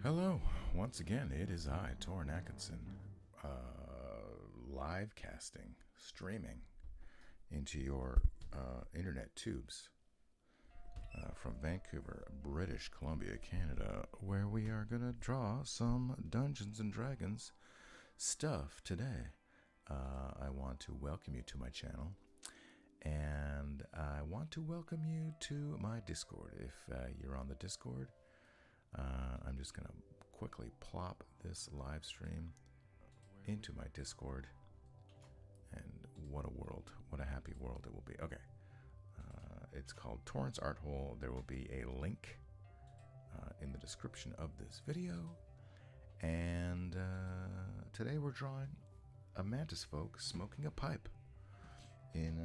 Hello, once again, it is I, Torrin Atkinson, live casting, streaming into your internet tubes from Vancouver, British Columbia, Canada, where we are going to draw some Dungeons and Dragons stuff today. I want to welcome you to my channel, and I want to welcome you to my Discord. If you're on the Discord, I'm just going to quickly plop this live stream into my Discord. And what a world. What a happy world it will be. Okay. It's called Torrance Art Hole. There will be a link in the description of this video. And today we're drawing a Mantisfolk smoking a pipe in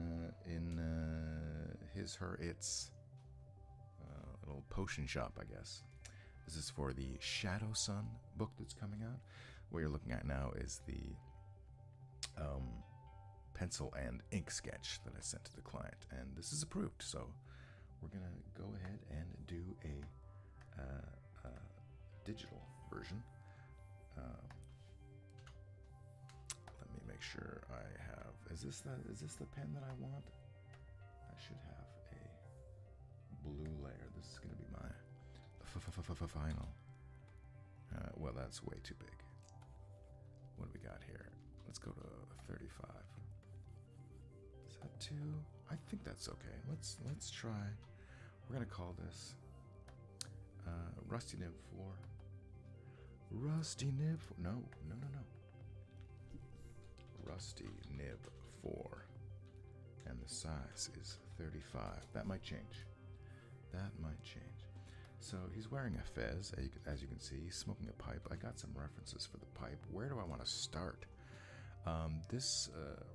his, her, its little potion shop, I guess. This is for the ShadowSun book that's coming out. What you're looking at now is the pencil and ink sketch that I sent to the client, and this is approved. So we're gonna go ahead and do a digital version. Let me make sure I have. Is this the pen that I want? I should have a blue layer. This is gonna be my final. Well, that's way too big. What do we got here? Let's go to 35. Is that too? I think that's okay. Let's try. We're gonna call this Rusty Nib 4. Rusty Nib 4. No. Rusty Nib 4. And the size is 35. That might change. That might change. So he's wearing a fez, as you can see. He's smoking a pipe. I got some references for the pipe. Where do I want to start? This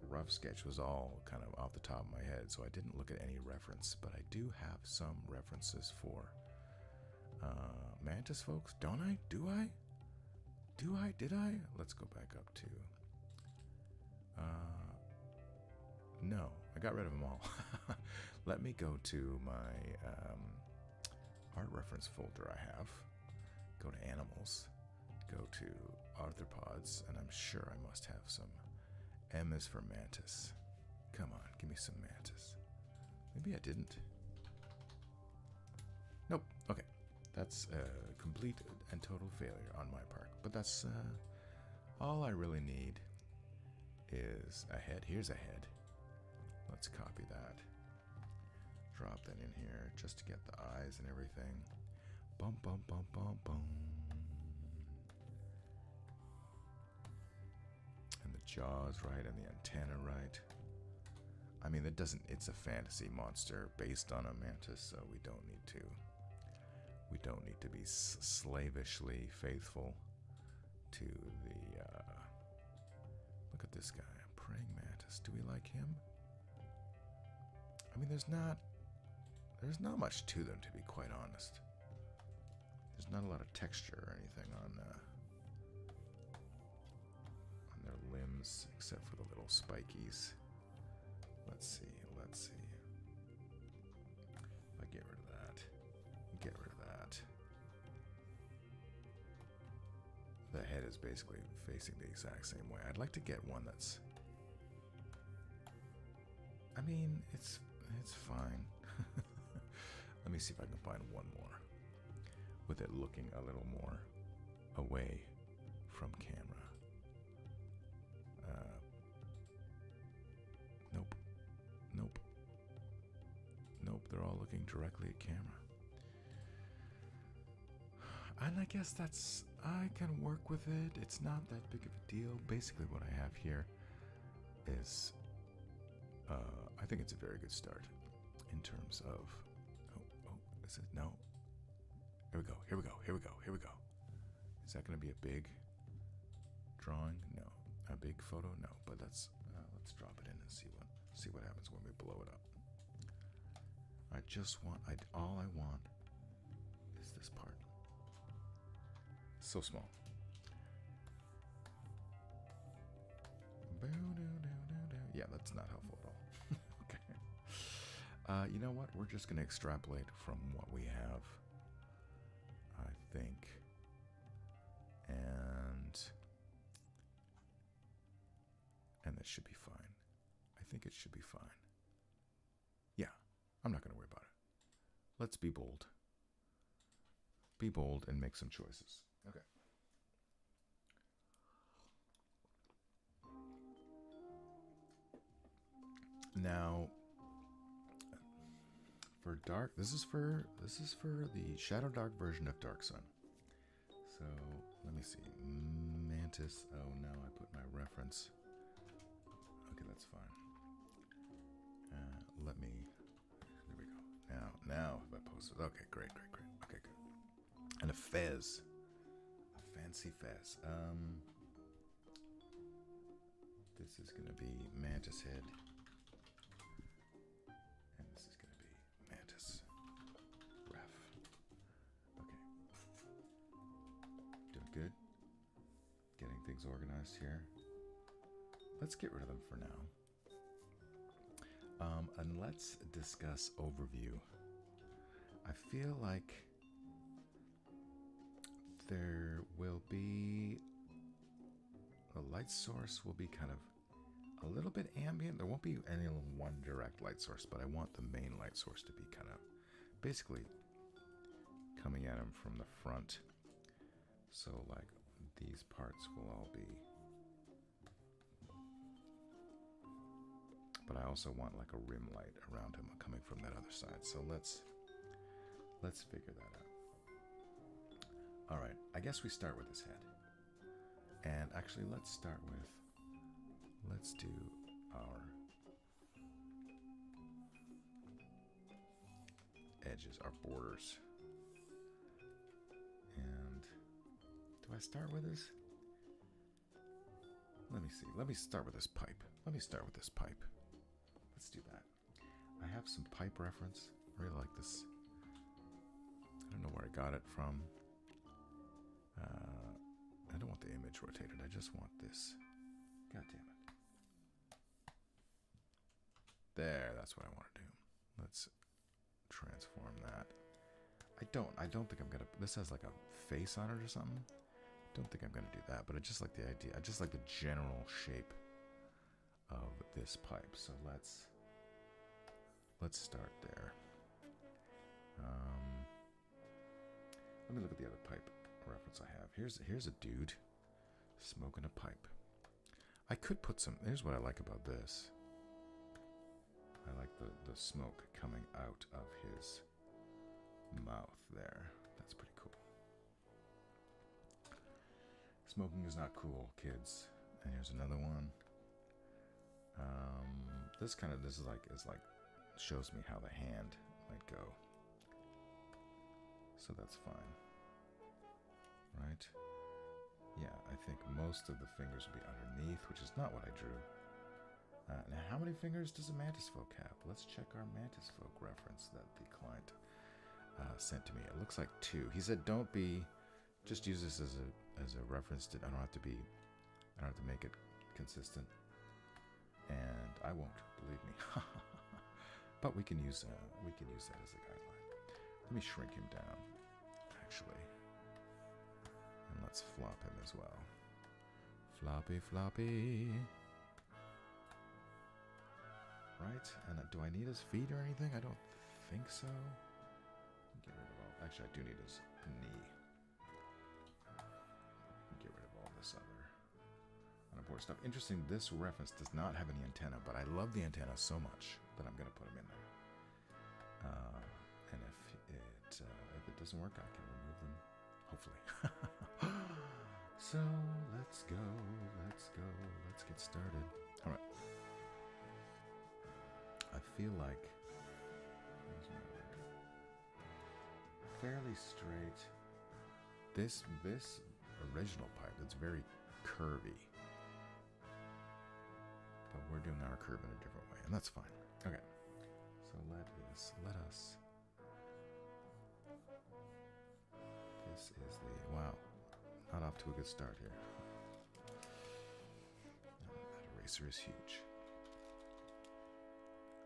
rough sketch was all kind of off the top of my head, so I didn't look at any reference, but I do have some references for Mantis folks. Don't I? Do I? Did I? Let's go back up to... no, I got rid of them all. Let me go to my... art reference folder I have, go to animals, go to arthropods, and I'm sure I must have some. M is for mantis. Come on, give me some mantis. Maybe I didn't. Nope. Okay. That's a complete and total failure on my part. But that's all I really need is a head. Here's a head. Let's copy that. Drop that in here just to get the eyes and everything. Bum bum bum bum bum. And the jaws right and the antenna right. I mean, it doesn't. It's a fantasy monster based on a mantis, so we don't need to. We don't need to be slavishly faithful to the. Look at this guy, a praying mantis. Do we like him? I mean, there's not much to them, to be quite honest. There's not a lot of texture or anything on their limbs, except for the little spikies. Let's see. If I get rid of that. The head is basically facing the exact same way. I'd like to get one that's... I mean, it's fine. Let me see if I can find one more with it looking a little more away from camera. Nope, they're all looking directly at camera. And I guess I can work with it. It's not that big of a deal. Basically what I have here is, I think it's a very good start in terms of, is it? No. Here we go. Is that going to be a big drawing? No. A big photo? No. But let's drop it in and see what happens when we blow it up. All I want is this part. So small. Yeah, that's not helpful at all. Okay. You know what? We're just going to extrapolate from what we have. I think it should be fine. I think it should be fine. Yeah, I'm not going to worry about it. Let's be bold. Be bold and make some choices. Okay. Now, for dark, this is for the Shadow Dark version of Dark Sun. So let me see. Mantis. Oh no, I put my reference. Okay, that's fine. Let me. There we go. Now if I post it. Okay, great. Okay, good. And a fez. A fancy fez. This is gonna be Mantis head. And this is gonna be Mantis ref. Okay. Doing good. Getting things organized here. Let's get rid of them for now. And let's discuss overview. I feel like there will be the light source will be kind of a little bit ambient. There won't be any one direct light source, but I want the main light source to be kind of basically coming at him from the front. So like these parts will all be, but I also want like a rim light around him coming from that other side. So let's figure that out. All right, I guess we start with his head. And actually let's do our edges, our borders. And do I start with this? Let me see. Let me start with this pipe. Let's do that. I have some pipe reference. I really like this. I don't know where I got it from. I don't want the image rotated. I just want this. God damn it. There, that's what I want to do. Let's transform that. I don't think I'm gonna, this has like a face on it or something. Don't think I'm gonna do that, but I just like the idea. I just like the general shape of this pipe. So let's start there. Let me look at the other pipe reference I have. Here's a dude smoking a pipe. I could put some, here's what I like about this. I like the smoke coming out of his mouth there. That's pretty cool. Smoking is not cool, kids. And here's another one. This is like shows me how the hand might go. So that's fine. Right? Yeah, I think most of the fingers will be underneath, which is not what I drew. Now, how many fingers does a Mantisfolk have? Let's check our Mantisfolk reference that the client sent to me. It looks like 2. He said, just use this as a reference. I don't have to make it consistent. And I won't, believe me. But we can use that as a guideline. Let me shrink him down, actually. And let's flop him as well. Floppy, floppy. Right? And do I need his feet or anything? I don't think so. Get rid of all. Actually, I do need his knee. Get rid of all this other unimportant stuff. Interesting, this reference does not have any antenna, but I love the antenna so much that I'm going to put him in there. And if it doesn't work, I can remove them, hopefully. So let's go. Let's get started. All right. I feel like fairly straight. This original pipe, it's very curvy. But we're doing our curve in a different way, and that's fine. Okay. So let us. This is the, wow. Not off to a good start here. That eraser is huge.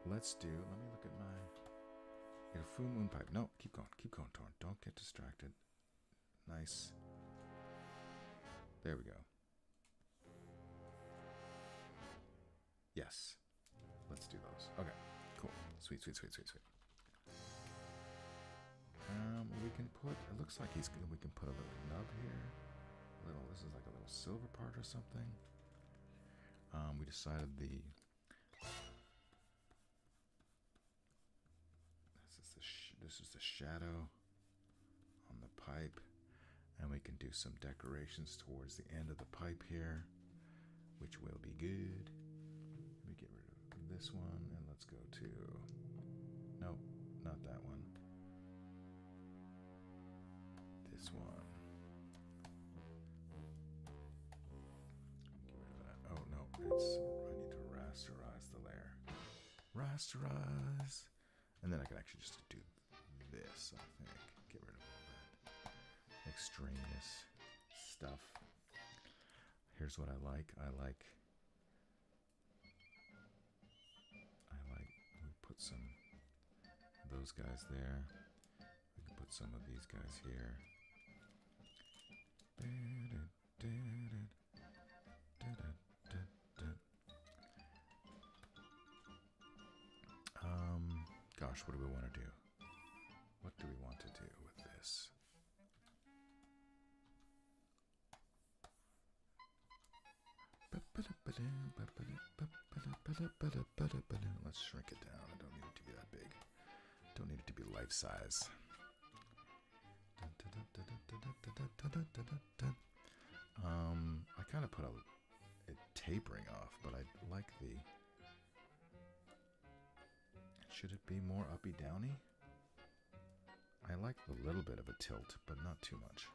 Let me look at my full moon pipe. No, keep going, Torn. Don't get distracted. Nice. There we go. Yes. Let's do those. Okay. Cool. Sweet, sweet, sweet, sweet, sweet. We can put. It looks like he's. We can put a little nub here. This is like a little silver part or something. We decided this is the shadow on the pipe, and we can do some decorations towards the end of the pipe here, which will be good. Let me get rid of this one, and let's go to. Nope, not that one. This one. Get rid of that. Oh no, I need to rasterize the layer. Rasterize. And then I can actually just do this, I think. Get rid of all that extraneous stuff. Here's what I like. We put some of those guys there. We can put some of these guys here. Gosh, what do we want to do? What do we want to do with this? Let's shrink it down. I don't need it to be that big. Don't need it to be life size. I kind of put it tapering off, but I like the. Should it be more uppy downy? I like a little bit of a tilt, but not too much.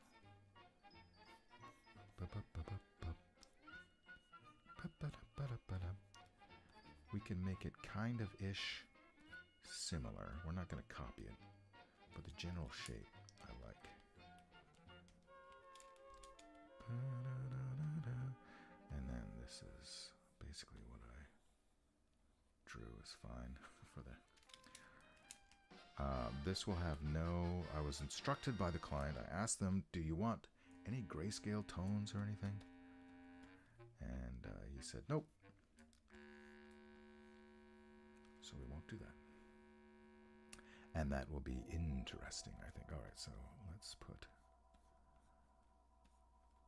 We can make it kind of ish similar. We're not going to copy it, but the general shape I like. And then this is basically what I drew is fine for that. This will have no. I was instructed by the client. I asked them, "Do you want any grayscale tones or anything?" And he said, "Nope." So we won't do that. And that will be interesting, I think. All right, so let's put.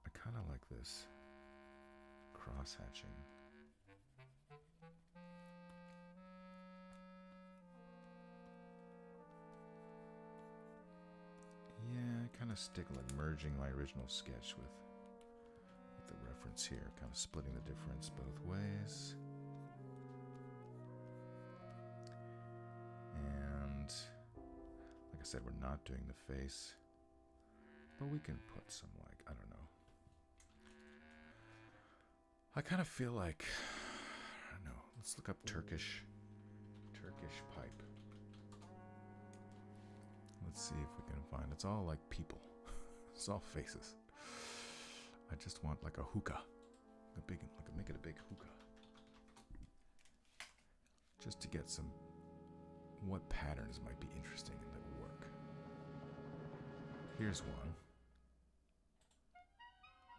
I kind of like this cross hatching. Yeah, I kind of stick like merging my original sketch with the reference here, kind of splitting the difference both ways. And like I said, we're not doing the face, but we can put some like, I don't know. I kind of feel like, I don't know, let's look up Turkish pipe. Let's see if we can find, it's all like people. It's all faces. I just want like a hookah. Make it a big hookah. Just to get some, what patterns might be interesting and that will work. Here's one.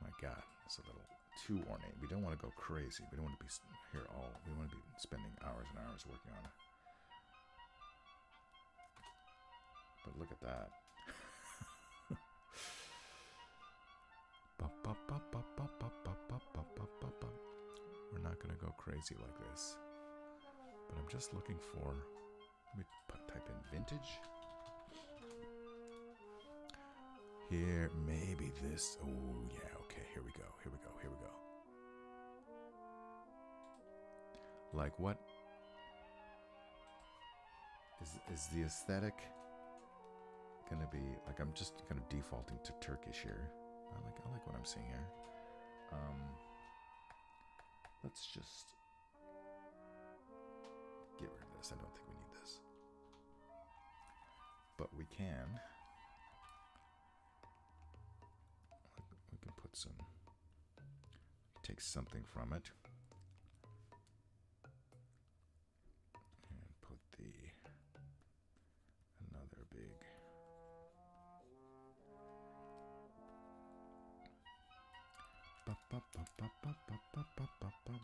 My God, it's a little too ornate. We don't want to go crazy. We don't want to be here we want to be spending hours and hours working on it. But look at that. We're not going to go crazy like this. But I'm just looking for, let me type in vintage. Here, maybe this. Oh, yeah, okay, here we go. Like what? Is the aesthetic gonna be like, I'm just kind of defaulting to Turkish here. I like what I'm seeing here. Let's just get rid of this. I don't think we need this, but we can put some, take something from it and put another big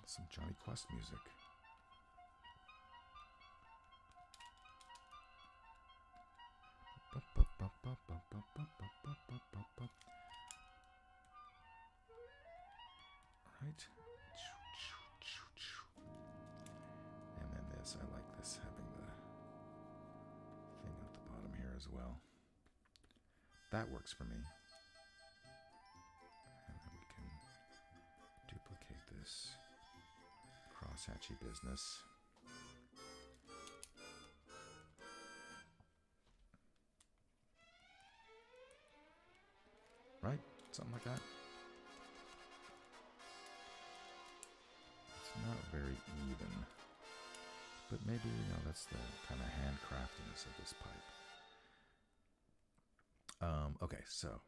some Johnny Quest music. Right. And then this, I like this, having the thing at the bottom here as well. That works for me. And then we can duplicate this crosshatchy business. Right? Something like that. It's not very even. But maybe, you know, that's the kind of handcraftiness of this pipe. Okay, so.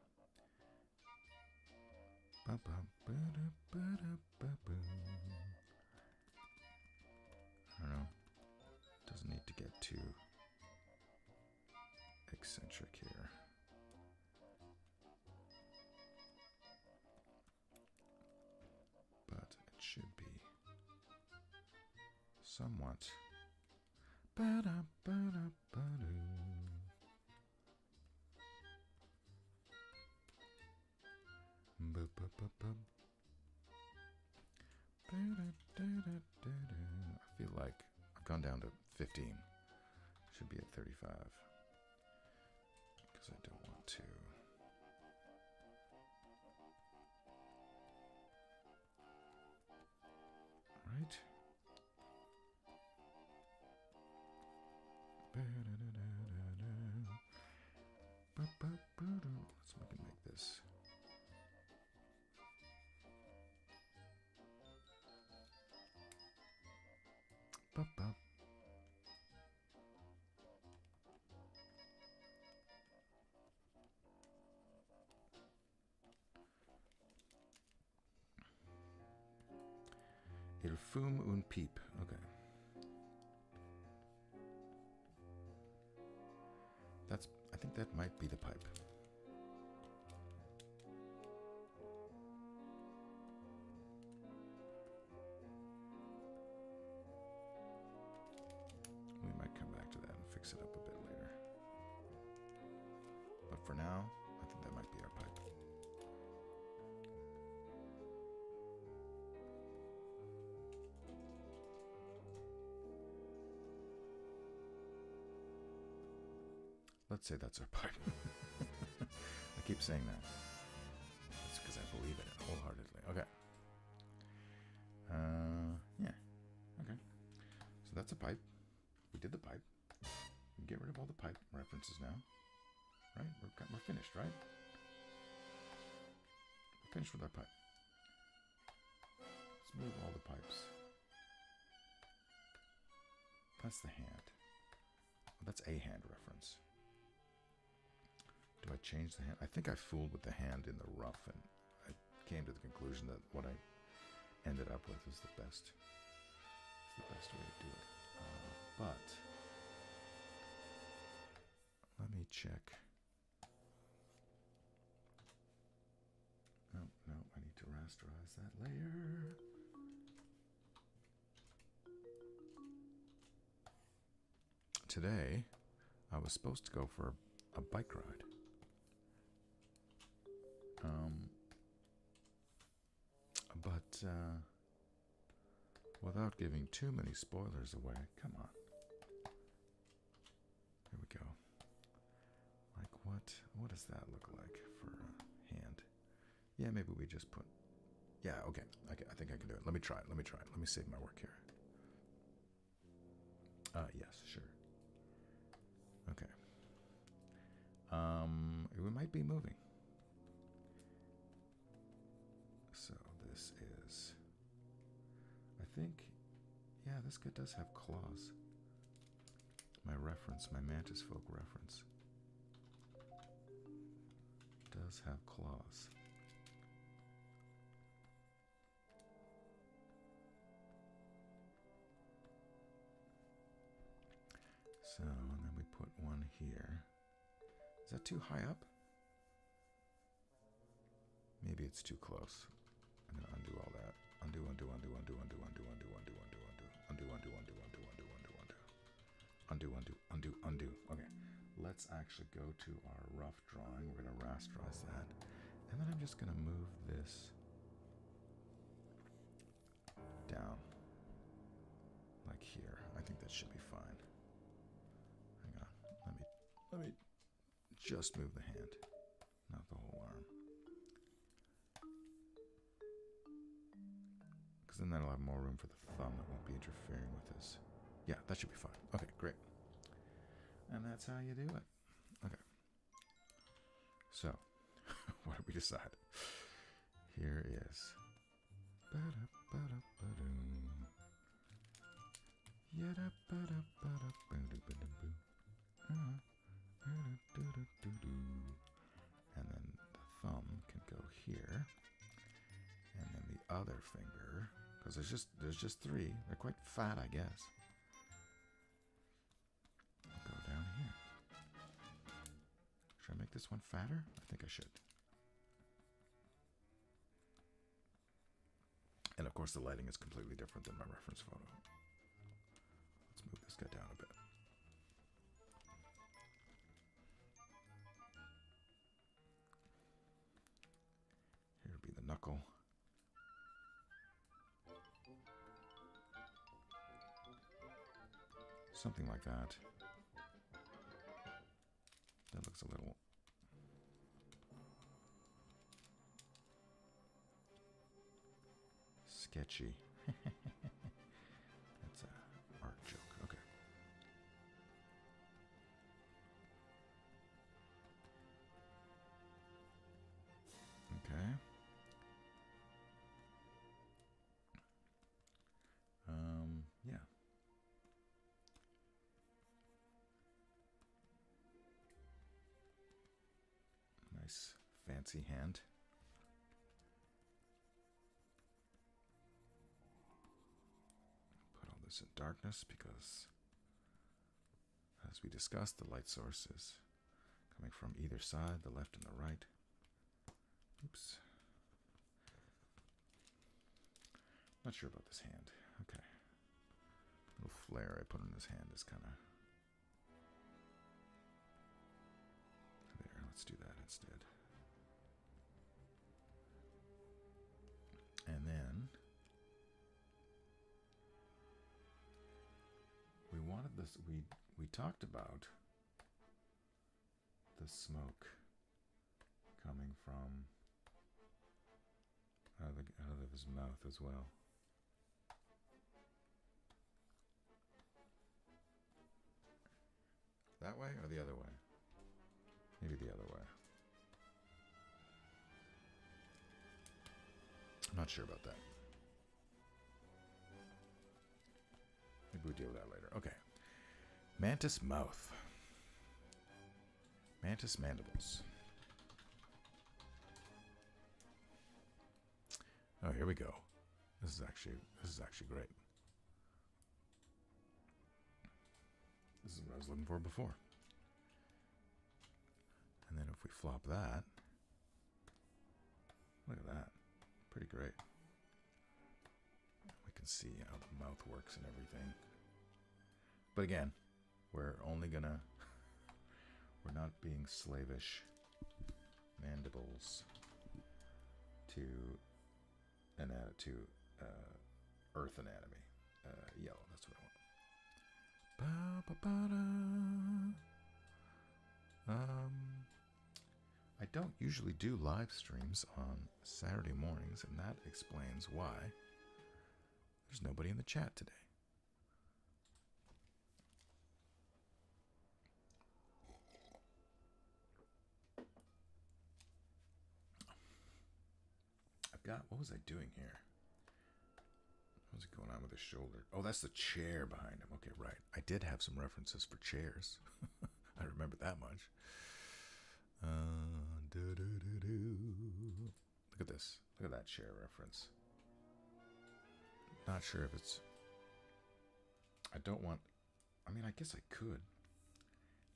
I don't know. Doesn't need to get too eccentric here. But it should be somewhat. I feel like I've gone down to 15. Should be at 35. Because I don't want to. Right? Let's make this. Il fume un pipe. Okay. I think that might be the pipe. We might come back to that and fix it up a bit later. But for now, I think that might be our pipe. Let's say that's our pipe. I keep saying that. That's because I believe in it wholeheartedly. Okay. Yeah. Okay. So that's a pipe. We did the pipe. We get rid of all the pipe references now. Right? We're finished, right? We're finished with our pipe. Let's move all the pipes. That's the hand. That's a hand reference. Do I change the hand? I think I fooled with the hand in the rough, and I came to the conclusion that what I ended up with is the best way to do it. But let me check. No, I need to rasterize that layer. Today, I was supposed to go for a bike ride. But without giving too many spoilers away, come on. Here we go. Like what does that look like for a hand? Yeah, maybe we just put. Yeah, okay. I think I can do it. Let me try it. Let me save my work here. Yes, sure. Okay. We might be moving. So this is, I think, yeah, this guy does have claws. My reference, my Mantisfolk reference, does have claws. So, and then we put one here. Is that too high up? Maybe it's too close. I'm going to undo all that. Undo. Okay. let's actually go to our rough drawing. We're going to rasterize that. And then I'm just going to move this down like here. I think that should be fine. Hang on. Let me just move the hand, not the whole arm. Because then that'll have more room for the thumb that won't be interfering with this. Yeah, that should be fine. Okay, great. And that's how you do it. Okay. So, what did we decide? Here is. And then the thumb can go here. And then the other finger, because there's just three. They're quite fat, I guess. Go down here. Should I make this one fatter? I think I should. And of course the lighting is completely different than my reference photo. Let's move this guy down a bit. Here would be the knuckle. Something like that. That looks a little sketchy. That's an art joke. Okay. Okay. Yeah. Nice fancy hand. Put all this in darkness because, as we discussed, the light source is coming from either side, the left and the right. Oops. Not sure about this hand. Okay. Little flare I put in his hand is kind of... There, let's do that instead. And then we wanted this, we talked about the smoke coming from out of his mouth as well. That way or the other way? Maybe the other way. I'm not sure about that. Maybe we'll deal with that later. Okay. Mantis mouth. Mantis mandibles. Oh, here we go. This is actually great. This is what I was looking for before. And then if we flop that, look at that. Pretty great. We can see how the mouth works and everything. But again, we're not being slavish. Mandibles to Earth anatomy. Yellow, that's what I want. I don't usually do live streams on Saturday mornings, and that explains why there's nobody in the chat today. What was I doing here? What was going on with his shoulder? Oh, that's the chair behind him. Okay, right. I did have some references for chairs. I remember that much. Look at this. Look at that chair reference. Not sure if it's... I mean, I guess I could.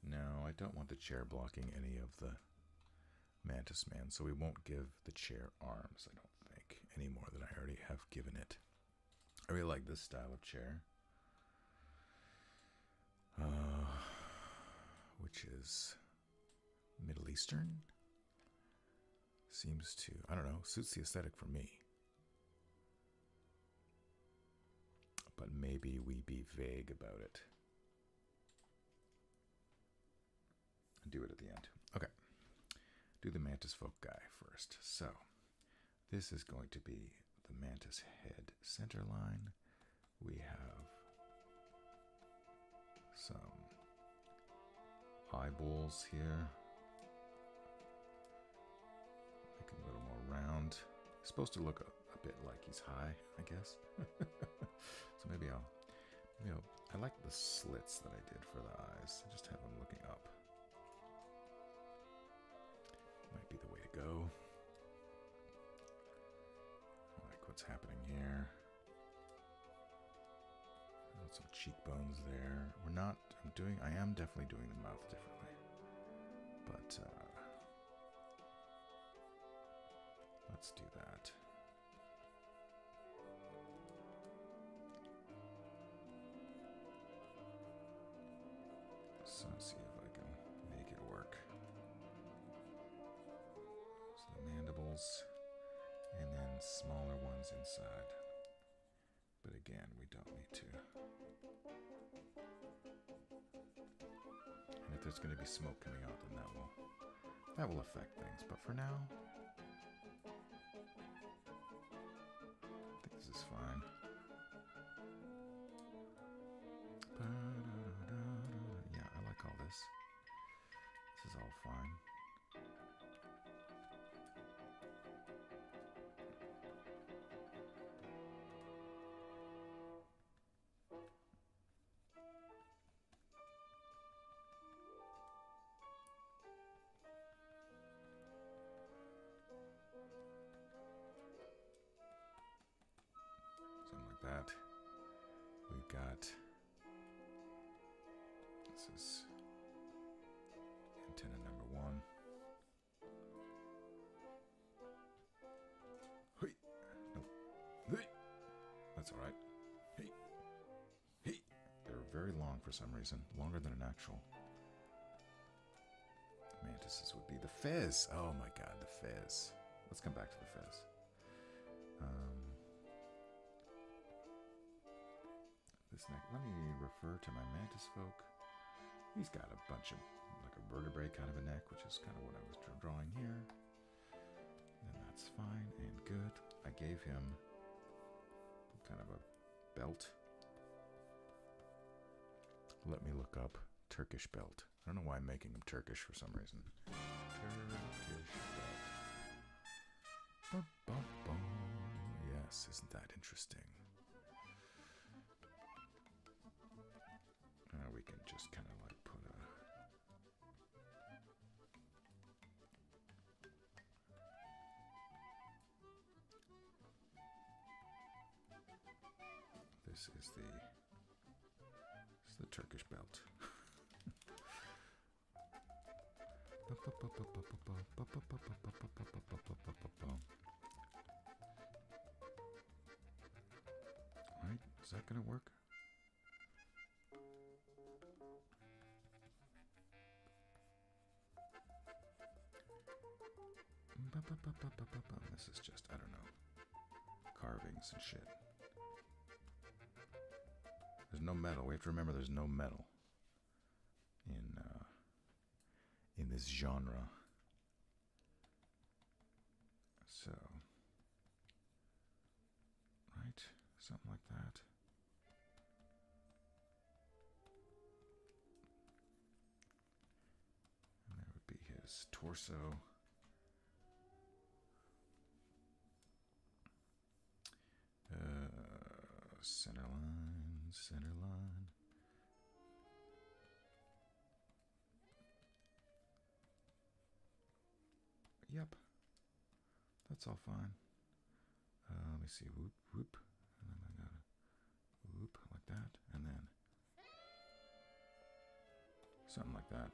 No, I don't want the chair blocking any of the Mantis Man, so we won't give the chair arms, I don't think, any more than I already have given it. I really like this style of chair. which is Middle Eastern. Seems to, I don't know, suits the aesthetic for me. But maybe we be vague about it. Do it at the end. Okay. Do the Mantisfolk guy first. So, this is going to be the mantis head center line. We have some eyeballs here. Make it a little more round. It's supposed to look a bit like he's high, I guess. So maybe I like the slits that I did for the eyes. I just have them looking up. Might be the way to go. I like what's happening here. Some cheekbones there. I am definitely doing the mouth differently. But let's do that. So let's see if I can make it work. So the mandibles, and then smaller ones inside. But again, we don't need to. And if there's going to be smoke coming out, then that will affect things. But for now, I think this is fine. Yeah, I like all this. This is all fine. Something like that. We've got, this is antenna number 1. Hey, no, hey, that's all right. Hey, hey. They're very long for some reason, longer than an actual. Mantises would be the fez. Oh my God, the fez. Let's come back to the fez. This neck. Let me refer to my Mantisfolk. He's got a bunch of, like a vertebrae kind of a neck, which is kind of what I was drawing here. And that's fine and good. I gave him kind of a belt. Let me look up Turkish belt. I don't know why I'm making him Turkish for some reason. Turkish belt. Yes, isn't that interesting? We can just kind of like put a... This is the Turkish belt. Right, is that gonna work? This is just, I don't know, carvings and shit. There's no metal. We have to remember there's no metal in this genre. So, right, something like that. And that would be his torso. Center line, center line. Yep, that's all fine. Let me see, whoop, whoop, and then I gotta whoop like that, and then something like that.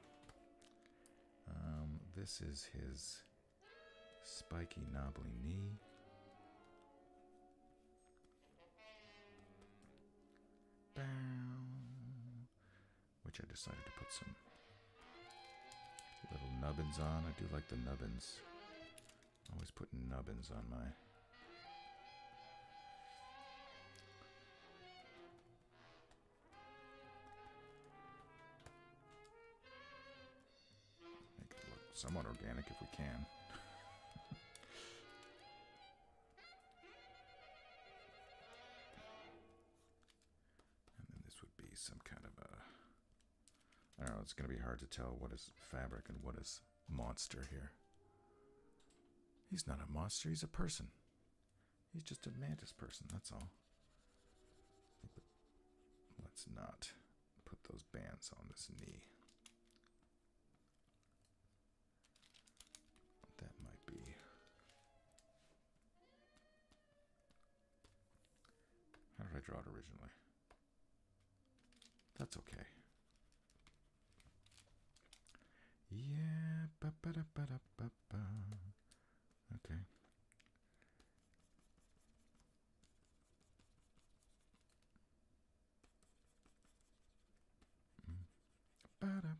This is his spiky, knobbly knee. Which I decided to put some Little nubbins on. I do like the nubbins. Always putting nubbins on my... Make it look somewhat organic if we can. And then this would be some kind of a... I don't know, it's going to be hard to tell what is fabric and what is monster here. He's not a monster, he's a person. He's just a mantis person, that's all. But let's not put those bands on this knee. That might be... How did I draw it originally? That's okay. Yeah, ba-ba-da-ba-da-ba-ba. Okay. Ba-da,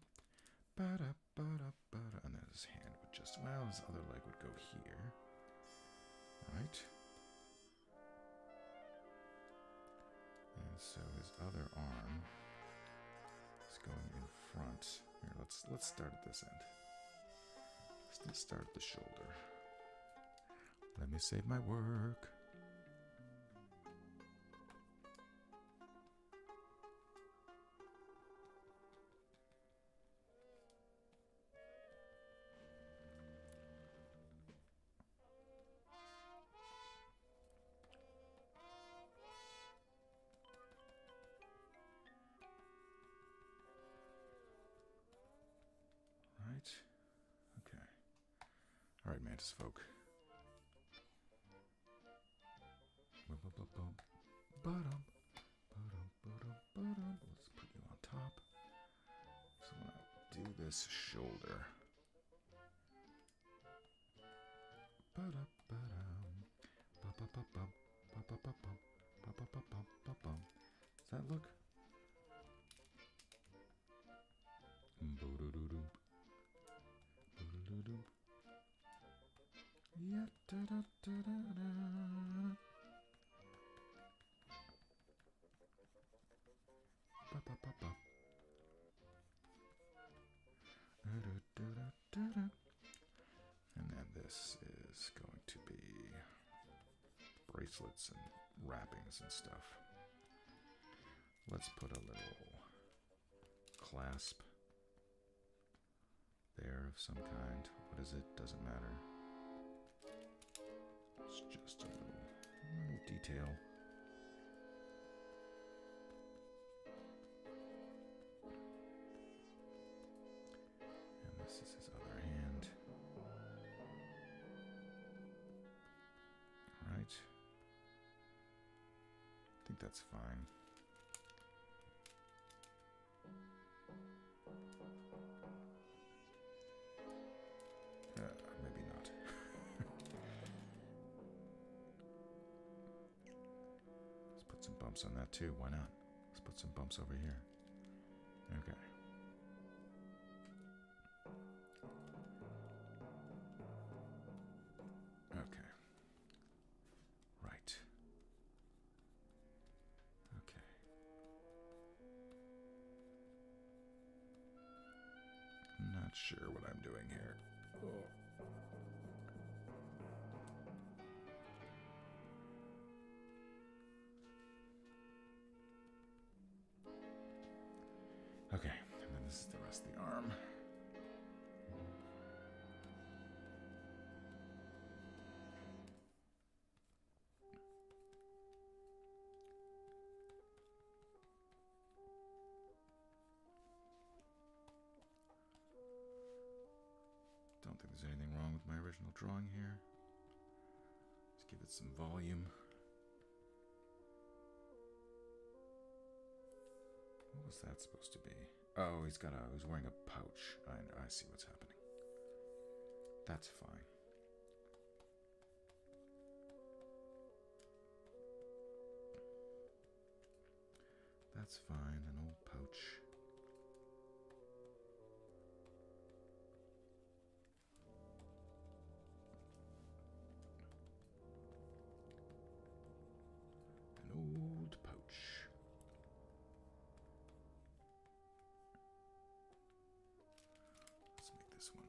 ba-da, ba-da, ba-da. And then his hand would just, well, his other leg would go here. Right? And so his other arm is going in front. Here, let's start at this end. Let's start at the shoulder. Let me save my work. Right? Okay. All right, Mantis folk. Let's put you on top. So I'm gonna do this shoulder. Does that look? Yeah, da da da da da. And then this is going to be bracelets and wrappings and stuff. Let's put a little clasp there of some kind. What is it? Doesn't matter. It's just a little detail. And this is his other hand. Right. I think that's fine. Maybe not. Let's put some bumps on that too. Why not? Let's put some bumps over here. Okay. Okay. Right. Okay. I'm not sure what I'm doing here. Oh. Okay, and then this is the rest of the arm. Don't think there's anything wrong with my original drawing here. Let's give it some volume. What was that supposed to be? Oh, he's wearing a pouch. I see what's happening. That's fine. That's fine, an old pouch.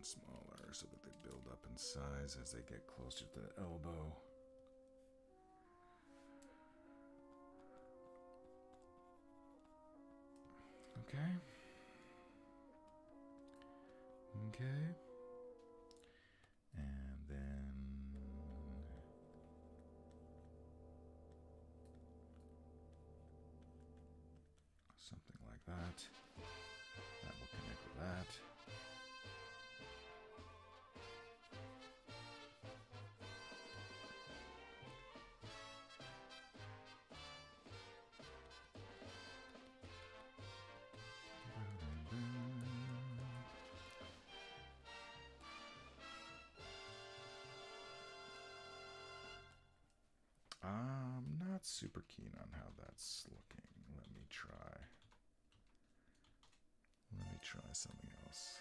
and smaller so that they build up in size as they get closer to the elbow. Okay. Okay. And then something like that. That will connect with that. I'm not super keen on how that's looking. Let me try something else.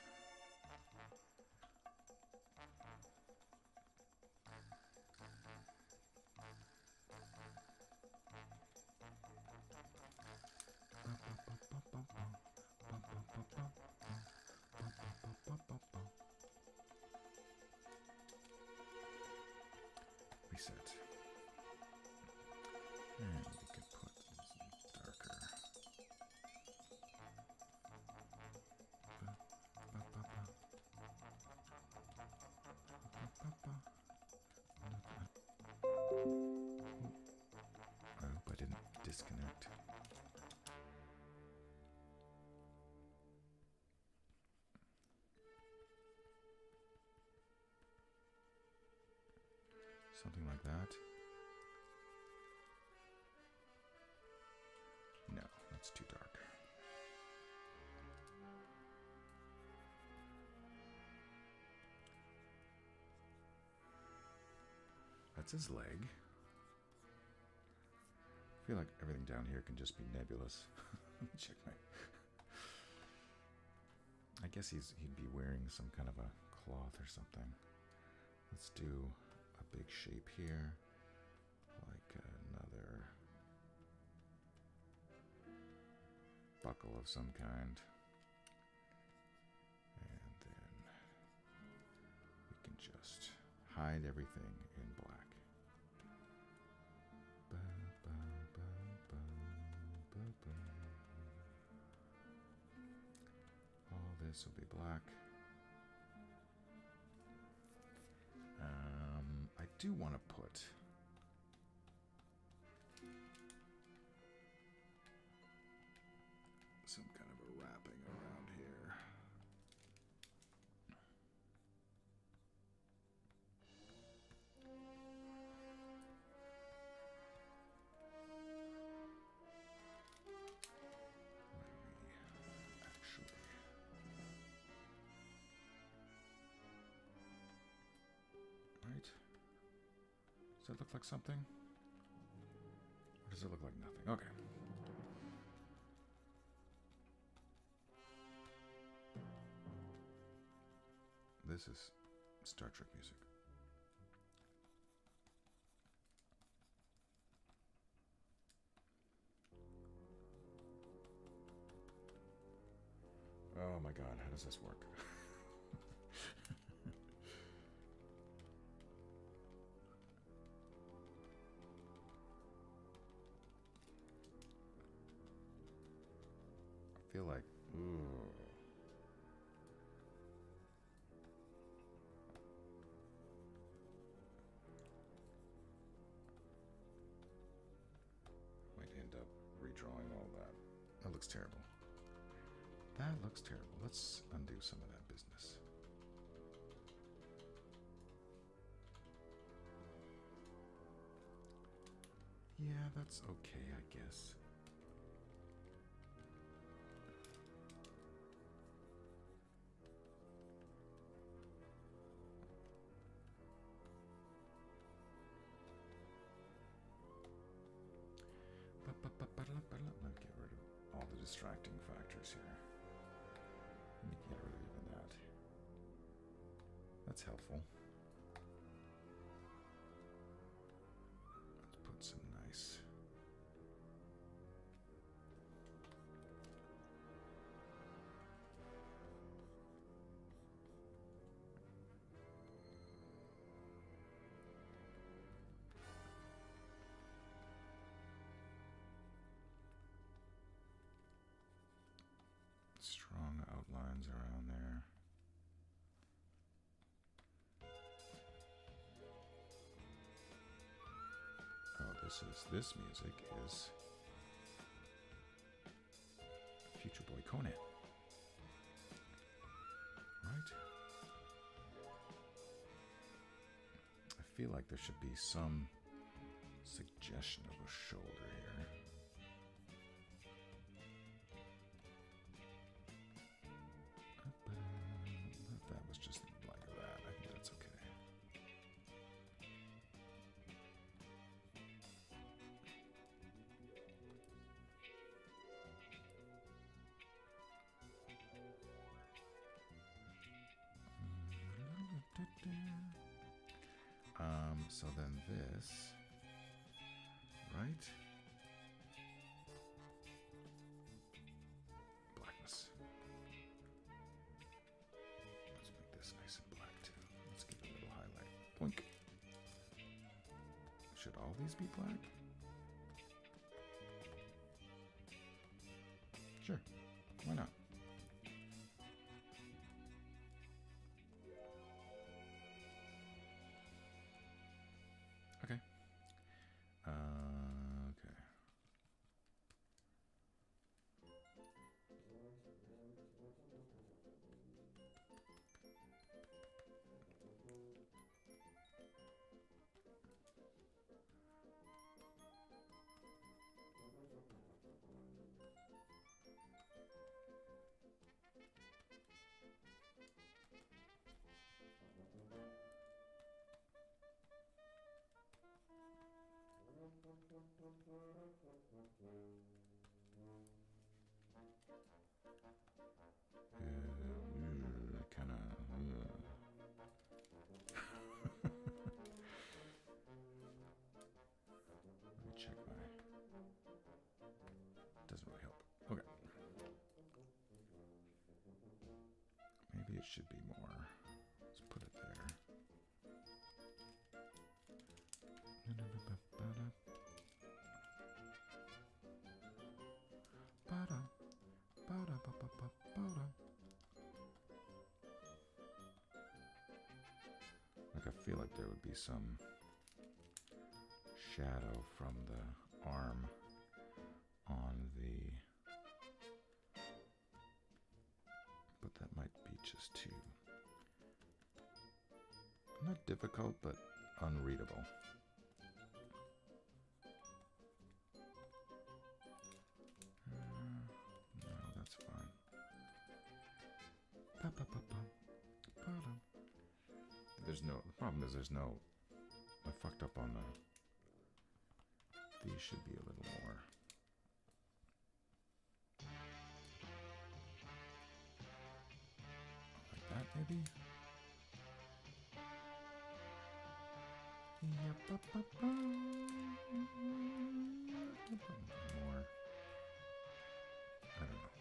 Reset. And we can put some darker. I hope I didn't disconnect. Something like that. No, that's too dark. That's his leg. I feel like everything down here can just be nebulous. Let me check my... I guess he'd be wearing some kind of a cloth or something. Let's do a big shape here, like another buckle of some kind. And then we can just hide everything in black. All this will be black. I do want to put some kind of a wrapping around here. Right? Does that look like something? Or does it look like nothing? Okay. This is Star Trek music. Oh my god, how does this work? I feel like, ooh. Might end up redrawing all that. That looks terrible. That looks terrible. Let's undo some of that business. Yeah, that's okay, I guess. Let me get rid of all the distracting factors here. Let me get rid of even that. That's helpful. Let's put some nice... lines around there. Oh, this music is Future Boy Conan. Right? I feel like there should be some suggestion of a shoulder here. If that was just like that, I think that's okay. So then this, right? Blackness. Let's make this nice and black too. Let's give it a little highlight. Blink. Should all these be black? Sure. Why not? Okay. Okay. Kind of. Let me check my. Doesn't really help. Okay. Maybe it should be more. Let's put it there. Like I feel like there would be some shadow from the arm on the, but that might be just too, not difficult, but unreadable. No, that's fine. There's no, the problem is there's no, I fucked up on the, these should be a little more. Like that maybe? More, I don't know.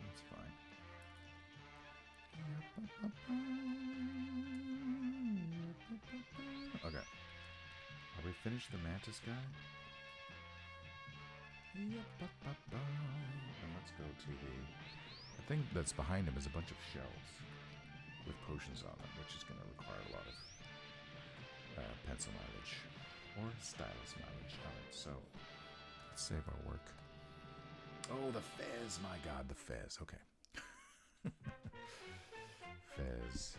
That's fine. Okay. Are we finished the mantis guy? And let's go to the thing that's behind him is a bunch of shells with potions on them, which is going to require a lot of pencil mileage or stylus mileage on it. So let's save our work. Oh, the fez! My God, the fez. Okay. Fez.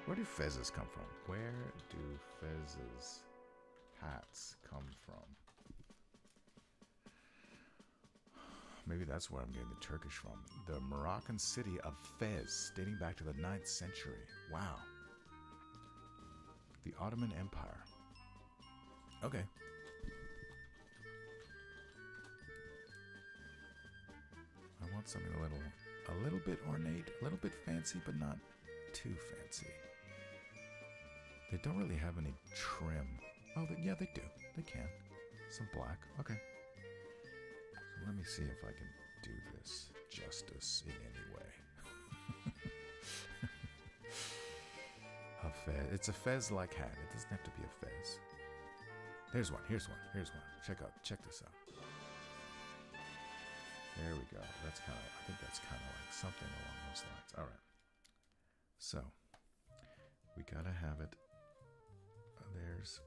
Where do fezzes come from? Where do fezzes, hats, come from? Maybe that's where I'm getting the Turkish from. The Moroccan city of Fez, dating back to the 9th century. Wow. The Ottoman Empire. Okay. I want something a little bit ornate, a little bit fancy, but not too fancy. They don't really have any trim. Oh, yeah, they do. They can. Some black. Okay. So let me see if I can do this justice in any way. A fez. It's a fez-like hat. It doesn't have to be a fez. Here's one. Here's one. Here's one. Check this out. There we go. That's kind of. I think that's kind of like something along those lines. All right. So we gotta have it. There's.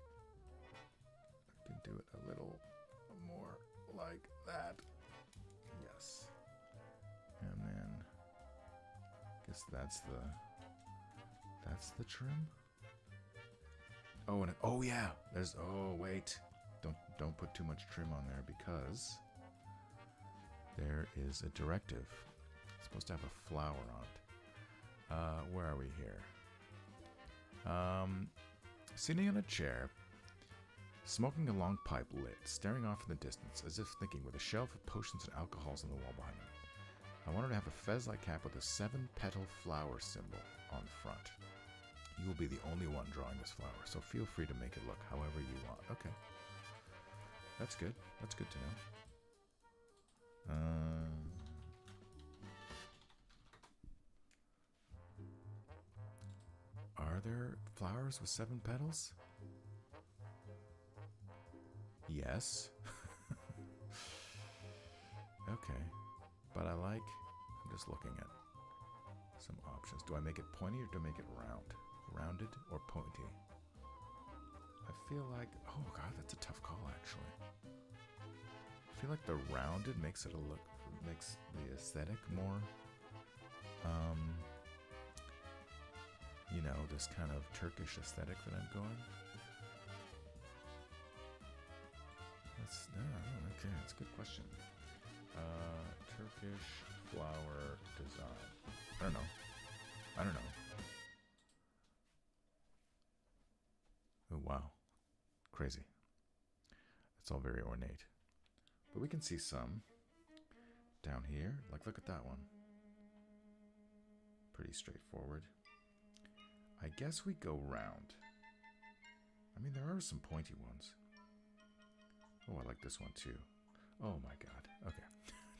I can do it a little more like that. Yes. And then. Guess that's the trim. Oh, and oh yeah, there's. Oh wait, don't put too much trim on there because there is a directive. It's supposed to have a flower on it. Where are we here? Sitting on a chair, smoking a long pipe lit, staring off in the distance, as if thinking, with a shelf of potions and alcohols on the wall behind him. I wanted to have a fez-like cap with a 7-petal flower symbol on the front. You will be the only one drawing this flower, so feel free to make it look however you want. Okay. That's good. That's good to know. Are there flowers with 7 petals? Yes. Okay. But I'm just looking at some options. Do I make it pointy or do I make it round? Rounded or pointy? I feel like, oh god, that's a tough call actually. I feel like the rounded makes the aesthetic more, you know, this kind of Turkish aesthetic that I'm going. Okay, that's a good question. Turkish flower design. I don't know. Oh, wow. Crazy. It's all very ornate. But we can see some down here. Like, look at that one. Pretty straightforward. I guess we go round. I mean, there are some pointy ones. Oh, I like this one too. Oh my god. Okay.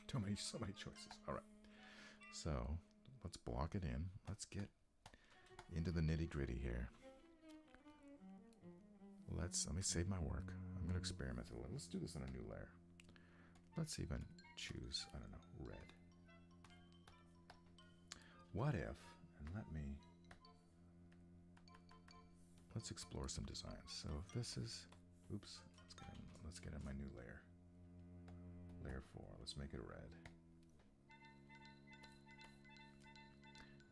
So many choices. All right. So let's block it in. Let's get into the nitty gritty here. Let me save my work. I'm gonna experiment a little. Let's do this on a new layer. Let's even choose, I don't know, red. What if, and let's explore some designs. So if this is, oops, let's get in my new layer. Layer 4, let's make it red.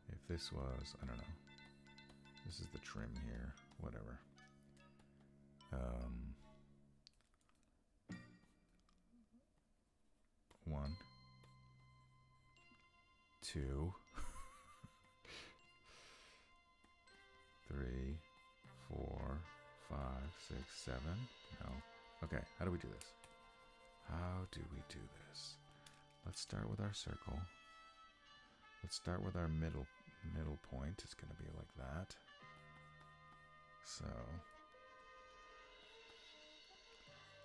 If this was, I don't know, this is the trim here, whatever. 1, 2, 3, 4, 5, 6, 7. No. Okay, how do we do this? How do we do this? Let's start with our circle. Let's start with our middle point. It's going to be like that. So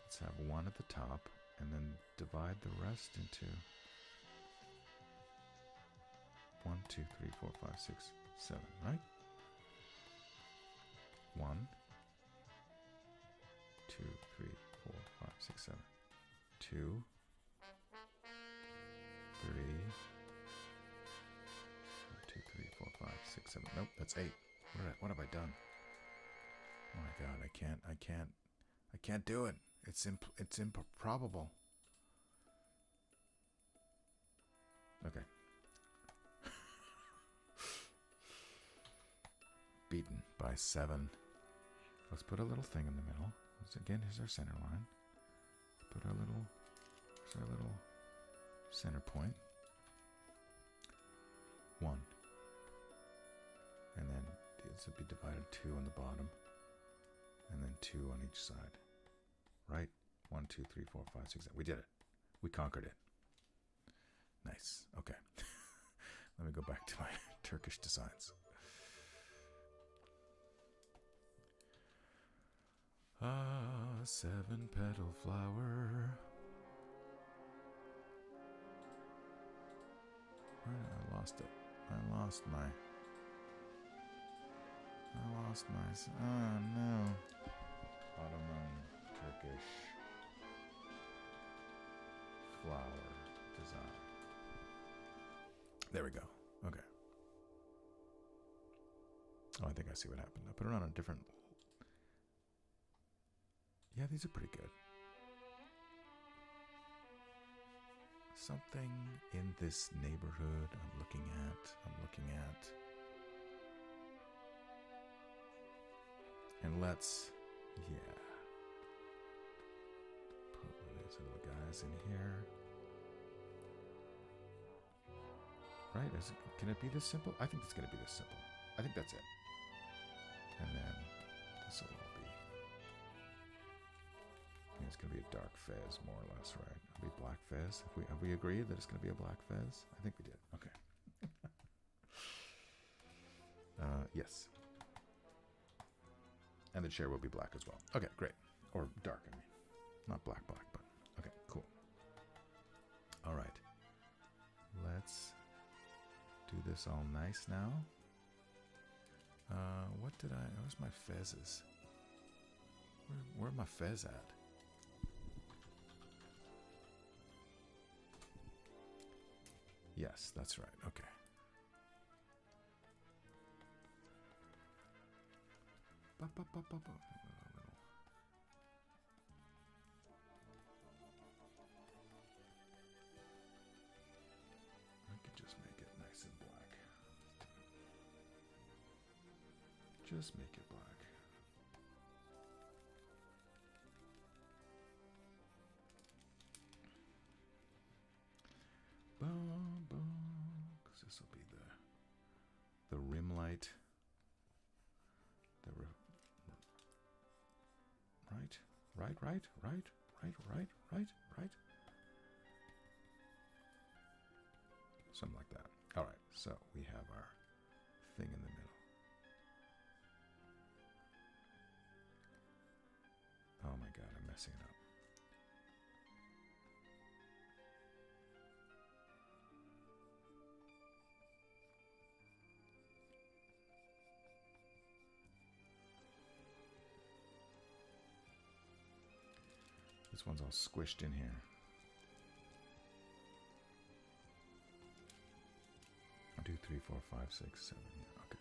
let's have 1 at the top and then divide the rest into 1, 2, 3, 4, 5, 6, 7, right? 1, 2, 3, 4, 5, 6, 7. 2, 3, 2, 3, 4, 5, 6, 7. Nope, that's 8. What have I done? Oh my god, I can't do it. It's improbable. Okay. Beaten by 7. Let's put a little thing in the middle. Again, here's our center line. Put our little, here's our little center point. 1. And then this would be divided 2 on the bottom. And then 2 on each side. Right? 1, 2, 3, 4, 5, 6, 7. We did it. We conquered it. Nice. Okay. Let me go back to my Turkish designs. 7-petal flower. I lost it. I lost my... I lost my... Oh, no. Ottoman Turkish flower design. There we go. Okay. Oh, I think I see what happened. I put it on a different... Yeah, these are pretty good. Something in this neighborhood I'm looking at. And let's, yeah, put one of these little guys in here. Right? Can it be this simple? I think it's going to be this simple. I think that's it. And then this will all be, I think it's going to be a dark fez, more or less, right? It'll be black fez. Have we agreed that it's going to be a black fez? I think we did. Okay. Yes. And the chair will be black as well. Okay, great. Or dark, I mean. Not black, but okay, cool. All right. Let's do this all nice now. Where's my fezzes? Where my fez at? Yes, that's right. Okay. I could just make it nice and black. Just make it black. Boom, boom. Because this will be the rim light. Right. Something like that. All right, so we have our thing in the middle. Oh my God, I'm messing it up. This one's all squished in here. 1, 2, 3, 4, 5, 6, 7. Yeah, okay.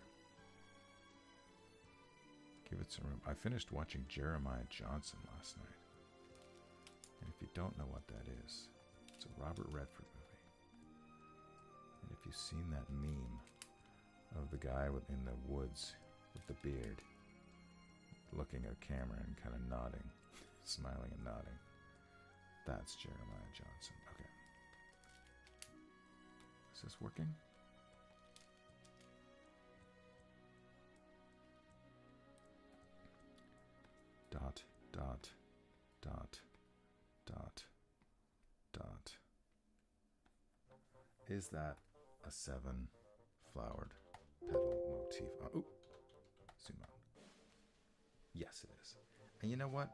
Give it some room. I finished watching Jeremiah Johnson last night. And if you don't know what that is, it's a Robert Redford movie. And if you've seen that meme of the guy in the woods with the beard looking at a camera and kind of nodding, smiling and nodding, that's Jeremiah Johnson. Okay. Is this working? Dot, dot, dot, dot, dot. Is that a 7-flowered petal motif? Oh, zoom out. Yes, it is. And you know what?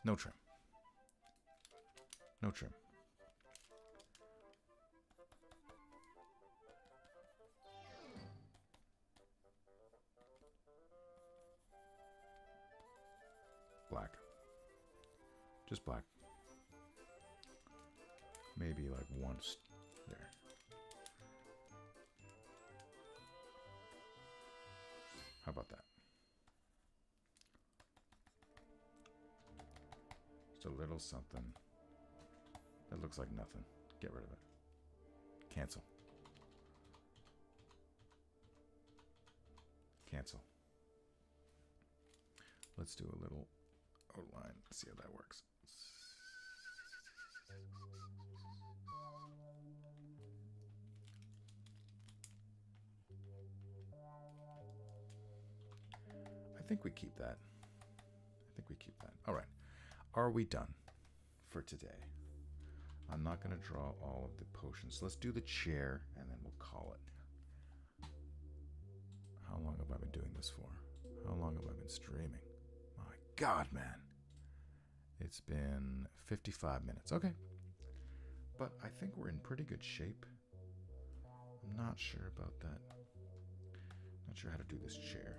No trim. No trim. Black. Just black. Maybe like once there. How about that? Just a little something that looks like nothing. Get rid of it. Cancel. Cancel. Let's do a little outline. See how that works. I think we keep that. All right. Are we done for today? I'm not going to draw all of the potions. Let's do the chair and then we'll call it. How long have I been doing this for? How long have I been streaming? My God, man. It's been 55 minutes. Okay. But I think we're in pretty good shape. I'm not sure about that. Not sure how to do this chair.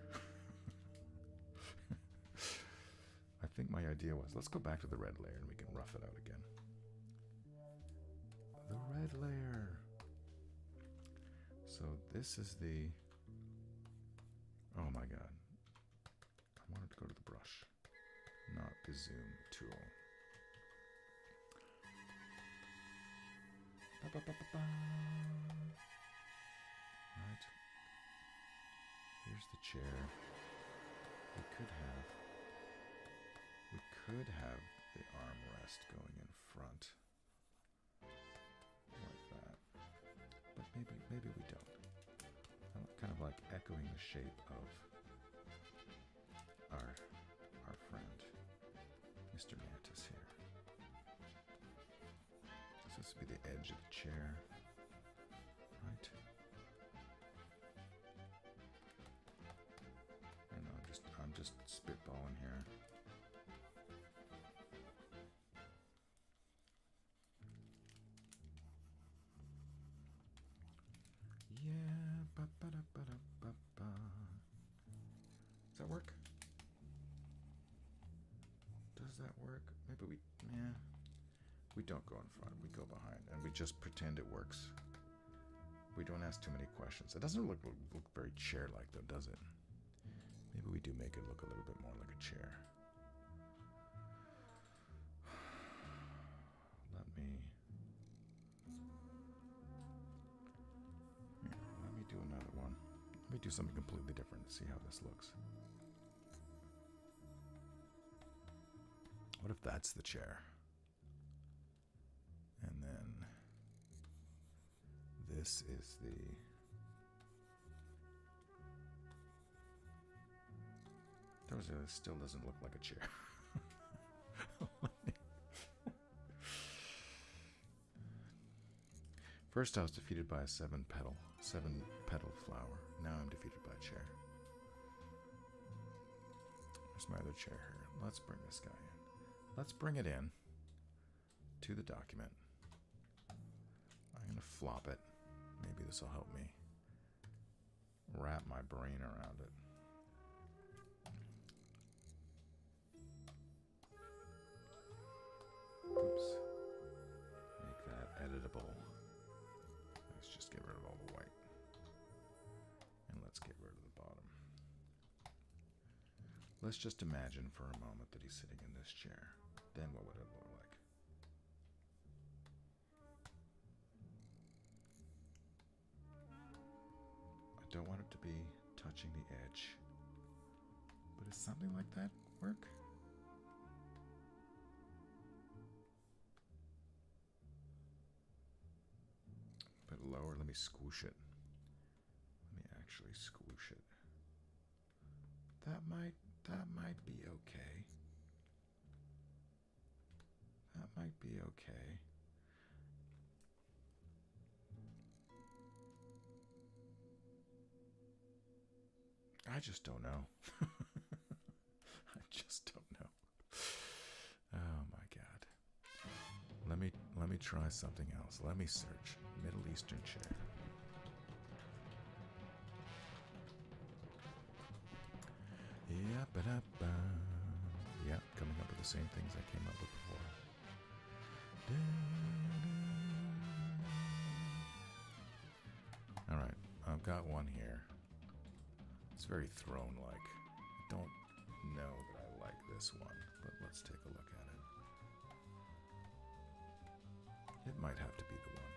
I think my idea was, let's go back to the red layer and we can rough it out again. The red layer. So this is the, oh my god. I wanted to go to the brush, not the zoom tool. Right. Here's the chair. We could have the armrest going in front. Like that. But maybe we don't. I'm kind of like echoing the shape of our friend, Mr. Mantis here. So this would be the edge of the chair, right? I don't know, I'm just spitballing here. Yeah, ba-ba-da-ba-da-ba-ba. Does that work? Does that work? Maybe we don't go in front, we go behind, and we just pretend it works. We don't ask too many questions. It doesn't look very chair-like though, does it? Maybe we do make it look a little bit more like a chair. Let me do another one. Let me do something completely different to see how this looks. What if that's the chair? And then this is the... still doesn't look like a chair. First I was defeated by a seven petal flower. Now I'm defeated by a chair. There's my other chair here. Let's bring this guy in. Let's bring it in to the document. I'm going to flop it. Maybe this will help me wrap my brain around it. Oops. Make that editable. Let's just get rid of all the white. And let's get rid of the bottom. Let's just imagine for a moment that he's sitting in this chair. Then what would it look like? I don't want it to be touching the edge. But does something like that work? A bit lower, let me squish it. Let me actually squish it. That might be okay. That might be okay. I just don't know. I just don't know. Oh my god. Let me try something else. Let me search Middle Eastern chair. Yep, coming up with the same things I came up with before. Alright, I've got one here. It's very throne-like. I don't know that I like this one, but let's take a look at it. It might have to be the one.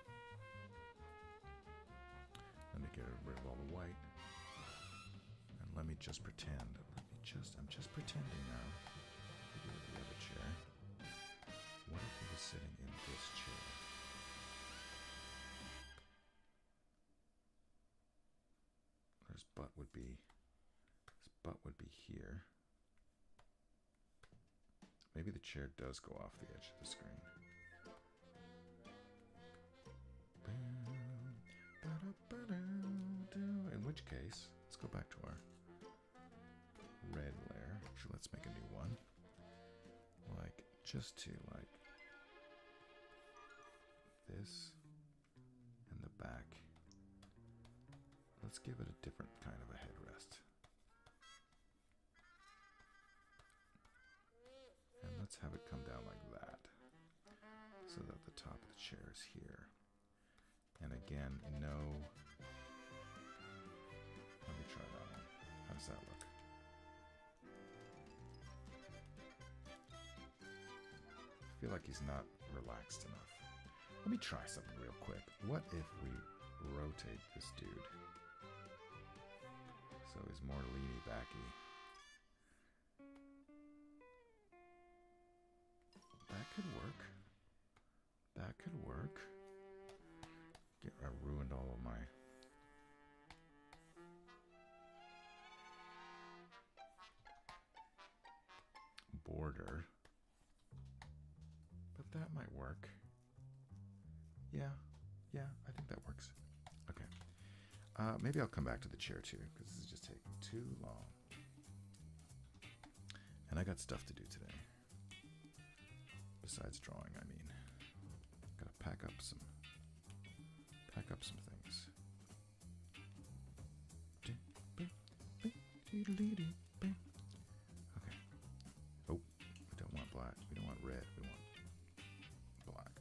Let me get rid of all the white. And let me just pretend. I'm just pretending now. Maybe with the other chair. What if he was sitting in this chair? His butt would be here. Maybe the chair does go off the edge of the screen. In which case, let's go back to our red layer. Actually, let's make a new one. Like, just to like this and the back. let's give it a different kind of a headrest. And let's have it come down like that, so that the top of the chair is here. And again, no. Let me try that one. How does that look? I feel like he's not relaxed enough. Let me try something real quick. What if we rotate this dude so he's more leany-backy? That could work. That could work. I ruined all of my... border. But that might work. Yeah, I think that works. Okay. Maybe I'll come back to the chair too, because this is just taking too long. And I got stuff to do today. Besides drawing, I mean. Gotta pack up some things. Okay. Oh, we don't want black. We don't want red. We want black.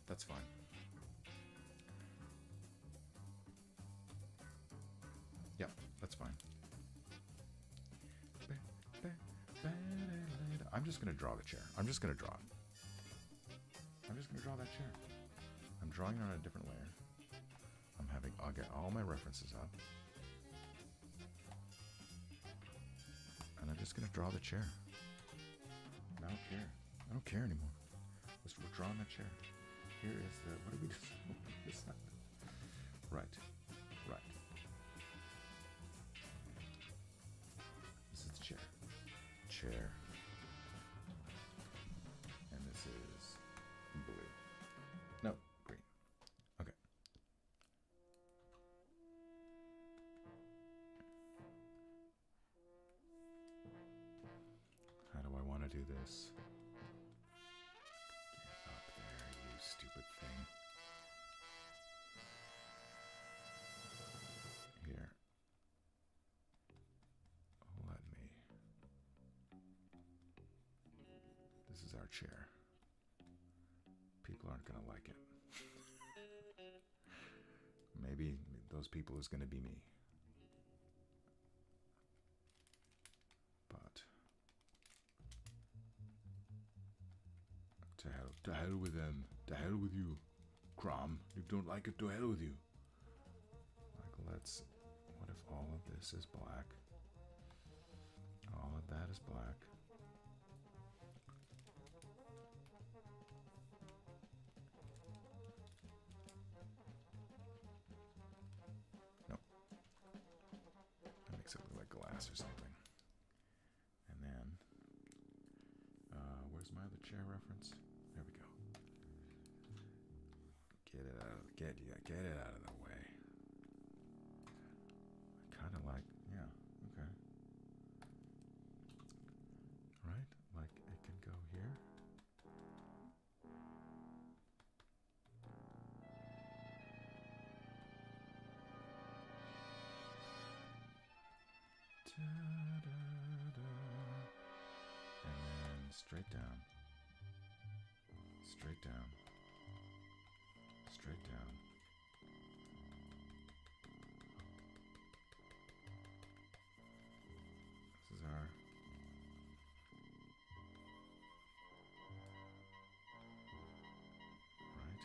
That's fine. Yeah, that's fine. I'm just going to draw the chair. I'm just going to draw it. I'm just going to draw that chair. I'm drawing it on a different layer. I'll get all my references up. And I'm just going to draw the chair. I don't care. I don't care anymore. We're drawing the chair. Here is the, what did we just, right. This is the chair. Chair. And this is blue. No, green. Okay. How do I want to do this? Get up there, you stupid thing. Here. Let me. This is our chair. People aren't going to like it. Maybe those people is going to be me. But to hell with them. To hell with you. Crom. You don't like it, to hell with you. Like, what if all of this is black? All of that is black. Something like glass or something. And then, where's my other chair reference? There we go. Get it out of the way. I kind of like, yeah, okay. Right? Like it can go here. And then straight down, straight down, straight down. This is our right.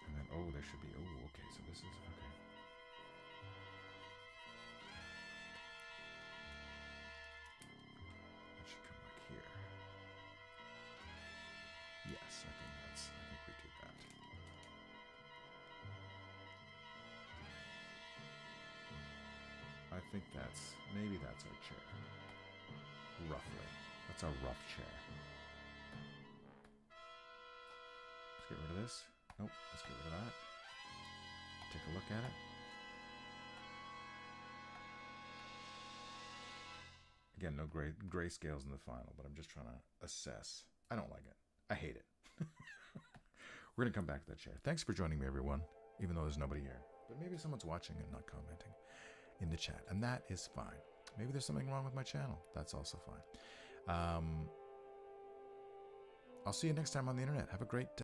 And then, oh, there should be, oh, okay, so this is, okay. That should come like here. Yes, I think we do that. I think maybe that's our chair. Roughly. That's our rough chair. Let's get rid of this. Nope, let's get rid of that. Take a look at it. Again, no gray scales in the final, but I'm just trying to assess. I don't like it. I hate it. We're going to come back to that chair. Thanks for joining me, everyone, even though there's nobody here. But maybe someone's watching and not commenting in the chat, and that is fine. Maybe there's something wrong with my channel. That's also fine. I'll see you next time on the internet. Have a great day.